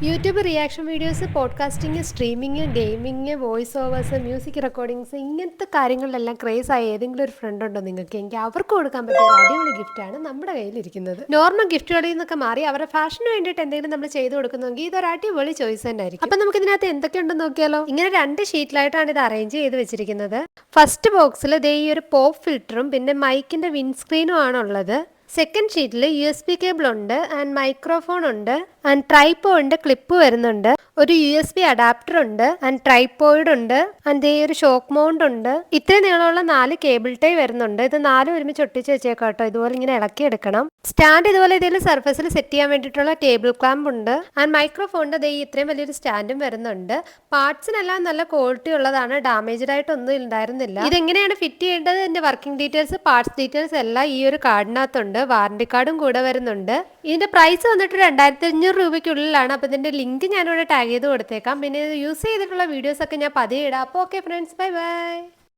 YouTube reaction videos, podcasting, streaming, gaming, voice overs, music recordings ഇങ്ങനത്തെ കാര്യങ്ങളിലെല്ലാം craze ആയ ഏതെങ്കിലും ഒരു ഫ്രണ്ട് ഉണ്ടോ നിങ്ങൾക്ക്? എങ്കിൽ അവർക്ക് കൊടുക്കാൻ പറ്റിയ ഒരു അടിപൊളി ഗിഫ്റ്റാണ് നമ്മുടെ കയ്യിലിരിക്കുന്നത്. നോർമൽ ഗിഫ്റ്റുകളിൽ നിന്നൊക്കെ മാറി അവരുടെ ഫാഷന് വേണ്ടിയിട്ട് എന്തെങ്കിലും നമ്മൾ ചെയ്തു കൊടുക്കുന്നെങ്കിൽ ഇതൊരു അടിപൊളി ചോയ്സ് തന്നെ ആയിരിക്കും. അപ്പം നമുക്ക് ഇതിനകത്ത് എന്തൊക്കെയുണ്ടെന്ന് നോക്കിയാലോ. ഇങ്ങനെ 2 ഷീറ്റിലായിട്ടാണ് ഇത് അറേഞ്ച് ചെയ്ത് വെച്ചിരിക്കുന്നത്. ഫസ്റ്റ് ബോക്സിൽ ദേ ഈ ഒരു പോപ്പ് ഫിൽറ്ററും പിന്നെ മൈക്കിന്റെ വിൻസ്ക്രീനും ആണുള്ളത്. സെക്കൻഡ് ഷീറ്റിൽ USB കേബിൾ ഉണ്ട് ആൻഡ് മൈക്രോഫോൺ ഉണ്ട് ആൻഡ് ട്രൈപ്പോ ഉണ്ട്, ക്ലിപ്പ് വരുന്നുണ്ട്, ഒരു USB അഡാപ്റ്റർ ഉണ്ട് ആൻഡ് ട്രൈപ്പോയിഡ് ഉണ്ട് ആൻഡ് ഒരു ഷോക്ക് മൗണ്ട് ഉണ്ട്. ഇത്രയും നീളമുള്ള 4 കേബിൾ ടൈ വരുന്നുണ്ട്. ഇത് 4 ഒരുമിച്ച് ഒട്ടിച്ച് വെച്ചേക്കാം കേട്ടോ. ഇതുപോലെ ഇങ്ങനെ ഇളക്കി എടുക്കണം. സ്റ്റാൻഡ് ഇതുപോലെ ഇതിൽ സർഫസിൽ സെറ്റ് ചെയ്യാൻ വേണ്ടിയിട്ടുള്ള ടേബിൾ ക്ലാമ്പ് ഉണ്ട് ആൻഡ് മൈക്രോഫോണിന്റെ ദേ ഇത്രയും വലിയൊരു സ്റ്റാൻഡും വരുന്നുണ്ട്. പാർട്സിനെല്ലാം നല്ല ക്വാളിറ്റി ഉള്ളതാണ്, ഡാമേജ്ഡ് ആയിട്ടൊന്നും ഉണ്ടായിരുന്നില്ല. ഇതെങ്ങനെയാണ് ഫിറ്റ് ചെയ്യേണ്ടത്, ഇതിന്റെ വർക്കിംഗ് ഡീറ്റെയിൽസ്, പാർട്സ് ഡീറ്റെയിൽസ് എല്ലാം ഈ ഒരു കാർഡിനകത്തുണ്ട്. വാറണ്ടി കാർഡും കൂടെ വരുന്നുണ്ട്. ഇതിന്റെ പ്രൈസ് വന്നിട്ട് 2500 രൂപയ്ക്കുള്ളിലാണ്. അപ്പോൾ ഇതിന്റെ ലിങ്ക് ഞാനിവിടെ ടാഗ് ചെയ്ത് കൊടുത്തേക്കാം. പിന്നെ ഇത് യൂസ് ചെയ്തിട്ടുള്ള വീഡിയോസ് ഒക്കെ ഞാൻ പതിയെ ഇടാം. അപ്പോൾ ഓക്കെ ഫ്രണ്ട്സ്, ബൈ ബൈ.